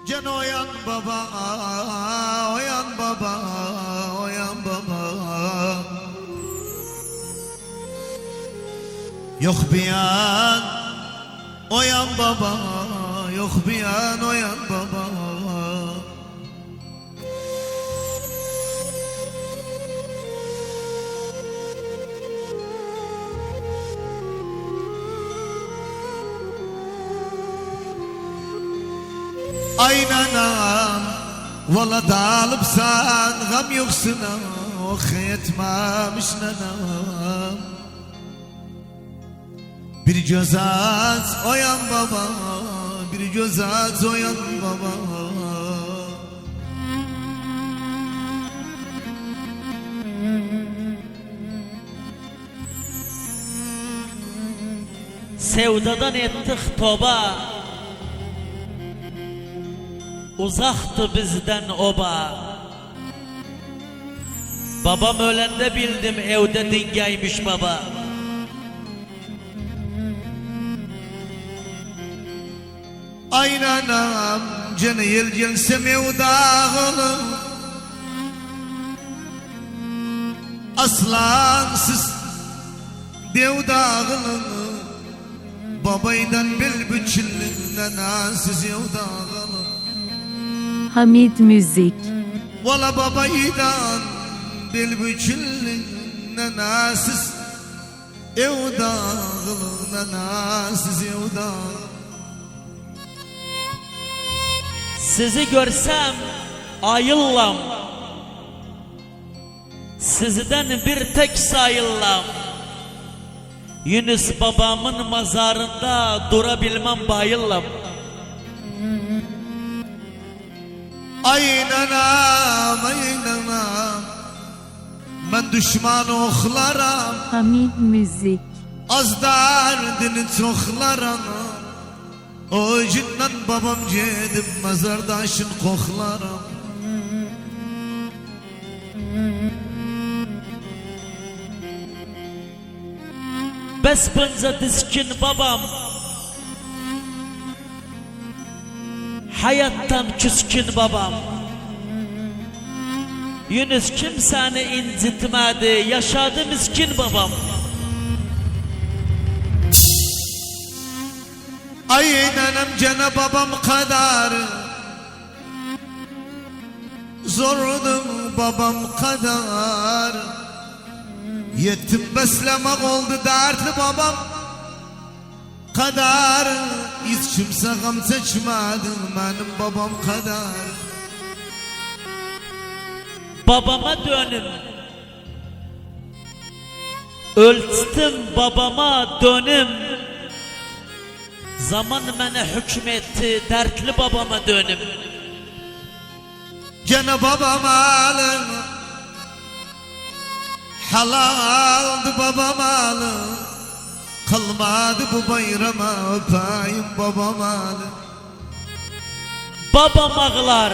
Can oyan baba, oyan baba, oyan baba. Yok bir yan, oyan baba, yok bir yan, oyan baba. Ay nanam, valla dalıpsan gam yoksun oh yetmemiş nanam. Bir göz aç oyan baba, bir göz aç oyan baba. Sevdadan ettik toba, uzaktı bizden oba. Babam ölende bildim evde dingaymış baba. Ay nanam, canı yel gelse mevdağını. Aslansız devdağını. Babaydan bil bütçülüğünden ansız yevdağını. Hamid Müzik. Valla babaydan bil bütçülüğünden ansız yevdağını. Ansız yevdağını. Sizi görsem ayıllam, sizden bir tek sayıllam. Yunus babamın mazarında durabilmem bayıllam. Ay nanam, ay nanam, ben düşman oklaram. Hamid Müzik. Az derdini çoklaram. O yüzden babam gidip mezardaşın koklaram. Bespınca diskin babam, hayattan küskün babam. Yunus kimseni incitmedi, yaşadı miskin babam. Ay nenem cana babam kadar zordu babam kadar. Yetim beslemek oldu dertli babam kadar. Hiç kimse gam seçmedi benim babam kadar. Babama dönüm, ölçtüm babama dönüm. Zaman bana hükmetti, dertli babama dönüm. Gene babam alın, halaldı babam alın. Kalmadı bu bayrama öpeyim babam alın. Babam ağlar,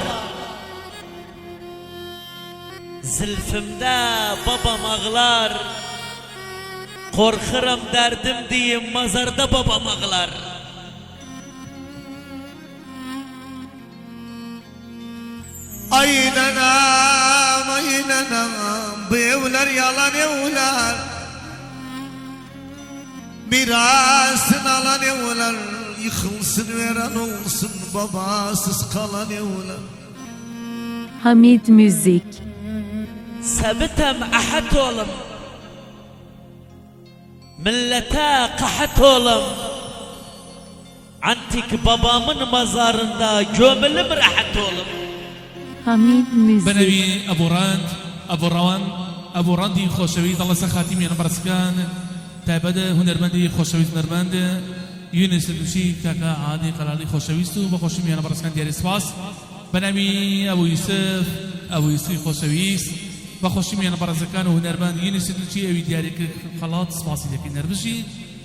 zülfümde babam ağlar. Korkuram derdim diyeyim mazarda babam ağlar. Ay nanam, ay nanam, bu evler yalan evler. Mirasını alan evler, yıkılsın veren olsun babasız kalan evler. Hamid Müzik. Sebitem ahad oğlum, millete kahat oğlum. Antik babamın mazarında gömülüm rahat oğlum. Hamid Müzik. بنوي أبو راند أبو روان أبو راندي خوشويت الله سخاتيمي أنا برسكان تابد هنرمندي خوشويت هنرمند يونس الوشي كاكا عادي قلالي خوشويستو بخوشمي أنا برسكان ديار سباس بنوي أبو يوسف أبو يوسف خوشويست بخوشمي أنا برسكان وهنرمند يونس الوشي أبي ديارك خلاط سباسي لكن نربشي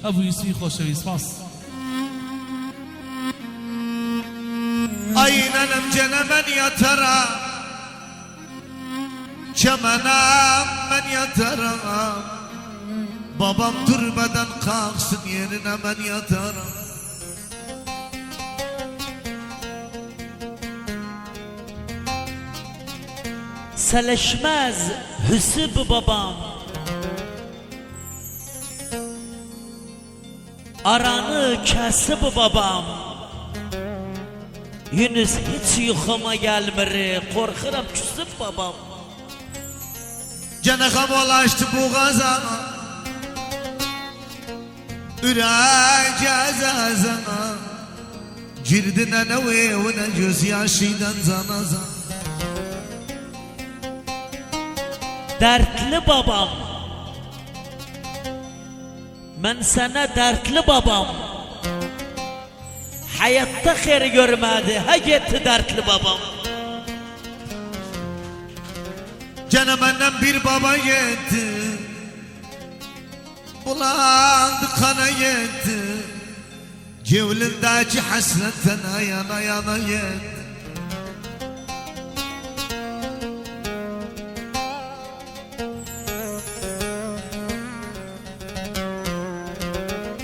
أبو يوسف خوشويست سباس Ay nenem cenemen yatarım, kemenam ben yatarım. Babam türbeden kalksın yerine ben yatarım. Seleşmez Hüsüb babam, aranı kesib babam. Yunus hiç yuxuma gelmir, korkuram küsüb babam. Cenekam ulaştı boğaza, ürək əzəzəna, girdinə nə evine göz yaşıyla zanaza. Dertli babam, ben sana dertli babam. Hayatta xeyir görmedi, ha gitti dertli babam. Gene benden bir baba gitti, bulandı kana gitti, cevlindeki hasretten yana yana gitti.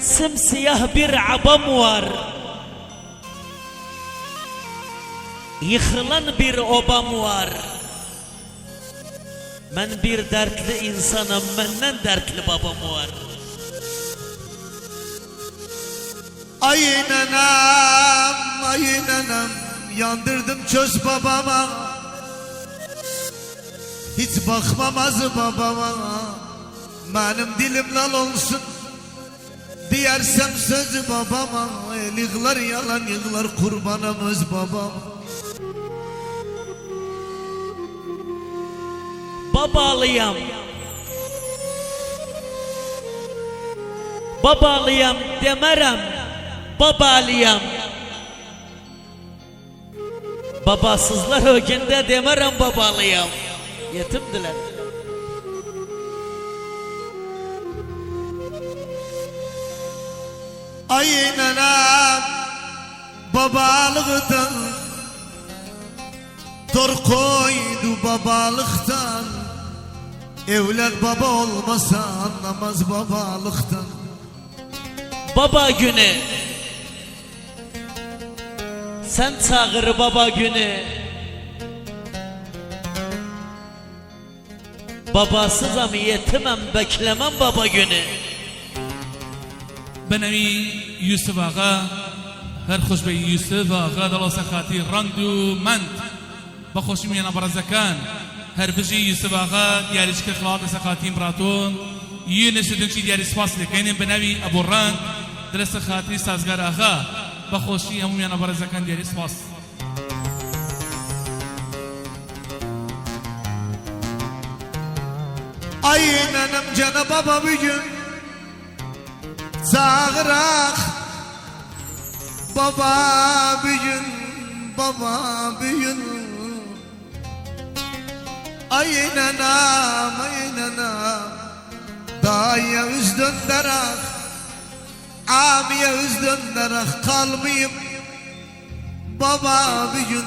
Simsiyah bir abam var, yıkılan bir obam var. Ben bir dertli insanım, benden dertli babam var. Ay nenem, ay nenem, yandırdım çöz babama, hiç bakmamaz babama. Benim dilim lal olsun diyersem sözü babama, el yığlar yalan yığlar kurbanım öz babam. Babalıyam, babalıyam demerem, babalıyam. Babasızlar o günde demerem babalıyam. Yetimdiler. Ay nenem, babalıktan tor koydu babalıktan. Evlat baba olmasa anlamaz babalıktan. Baba günü, sen çağır baba günü. Babasızam yetimem, beklemem baba günü. بنوی یوسف آقا هر خوش به یوسف آقا دل سخاتی رند و مند بخوشی میان برزکان هر بجی یوسف آقا دیاریش که خلاط سخاتی امراتون یونس دنچی دیاری سپاس لکنیم بنوی ابو رند دل سخاتی سازگار آقا بخوشی همون میان برزکان دیاری سپاس. Ay nenem cana baba bir gün çağırak, baba bir gün, baba bir gün. Ay nenem, ay nenem, dayıya yüz döndürek, abiye yüz döndürek kalmayayım. Baba bir gün,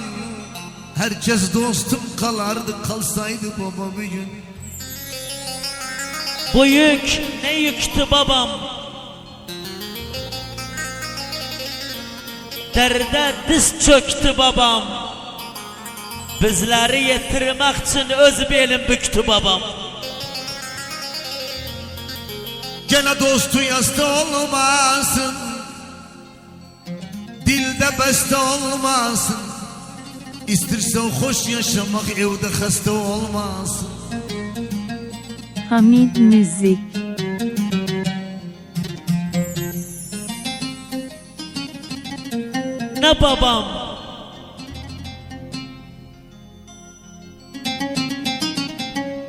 herkes dostum kalardı, kalsaydı baba bir gün. Bu yük ne yüktü babam? Derde diz çöktü babam. Bizleri yetirmek için öz belim büktü babam. Gene dostu yasta olmasın, dilde beste olmasın. İstersen hoş yaşamak evde hasta olmasın. Hamid Müzik. Ne babam?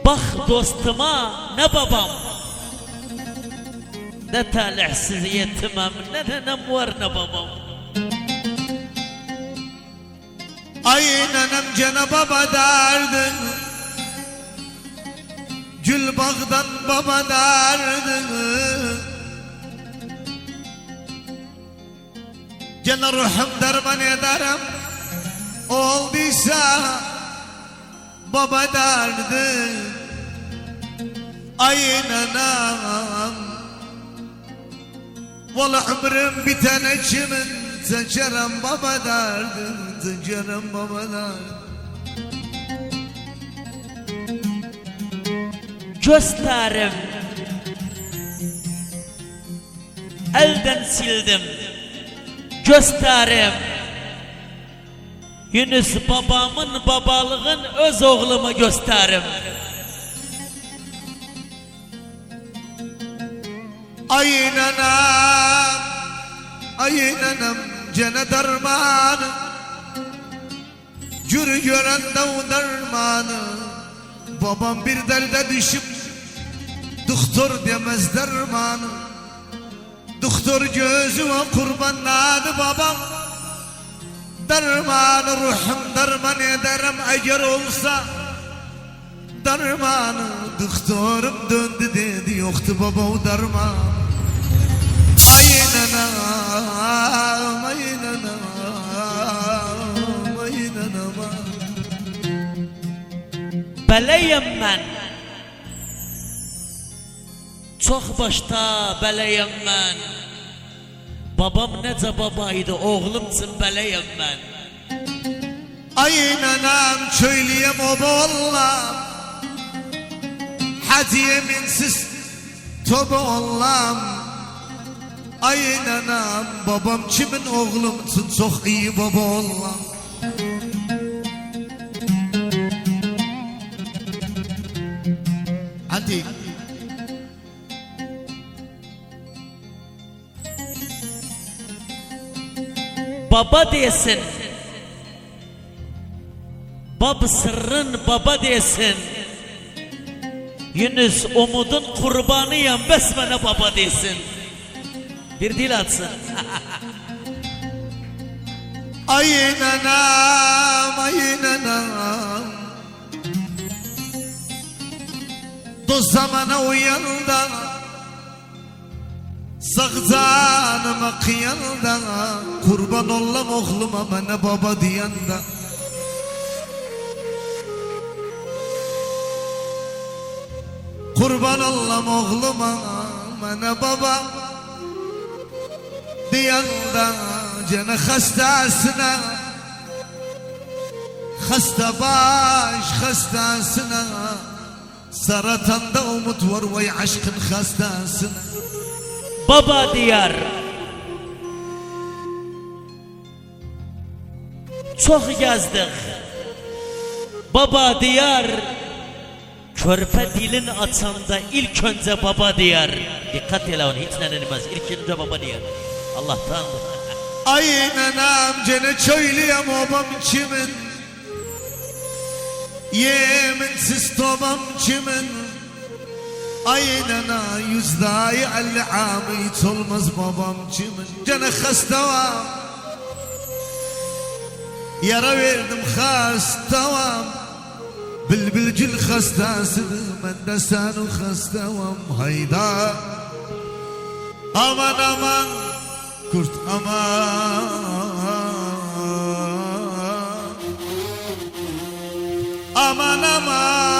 Bak dostuma ne babam? Ne talihsiz yetimem, ne nenem var ne babam. Ay nenem cana baba derdi, gül bağdan baba derdi. Gene ruhum derman ederim, olduysa baba derdi. Ay nenem, valla ömrüm bitene kimin, seçerim baba derdi, seçerim baba derdi. gösterim. Elden sildim. Gösterim. Yunus babamın babalığın öz oğluma gösterim. Ay nanam cene darmanı, Cürü gören dav darmanı. Babam bir derde düşüp doktor demez dermanı. Doktor gözüme kurbanladı babam. Dermanı ruhum derman ederim eğer olsa. Dermanı doktorum döndü dedi yoktu baba o derman. Ay nanam, ay nanam, ay nanam. Beleyim ben. Çok başta beleyim ben. Babam nece babaydı, oğlumsun beleyim ben. Ay nanam söyleyem o boğullam. Hadi yeminsiz toba ollam. Ay nanam babam kimin oğlumsun çok iyi baba ollam. Hadi. Baba desin. Bab sırrın baba desin. Yunus umudun kurbanıyım besmele baba desin. Bir dil atsın. Ay nanam, ay nanam. Dost zamana uyandı. Sağcanıma kıyanda. Kurban ollam oğluma bana baba diyanda. Kurban ollam oğluma bana baba diyanda. Canı hastasına, hasta baş hastasına. Saratanda umut var vay aşkın hastasına. Baba diyar. Çok yazdık. Baba diyar. Körpe dilin açanda ilk önce baba diyar. Dikkat ele onu hiç nenilmez. İlk önce baba diyar. Allah'tan. Ay nanam cene söyleyem babam kimin. Yeminsiz babam kimin. Ay nana yüzdayi elli amı hiç olmaz babam kimin. Cene hasta var. Yara verdim hastavam. Bülbülcül hastasını ben de sanu hastavam. Hayda. Aman aman kurt aman. Aman aman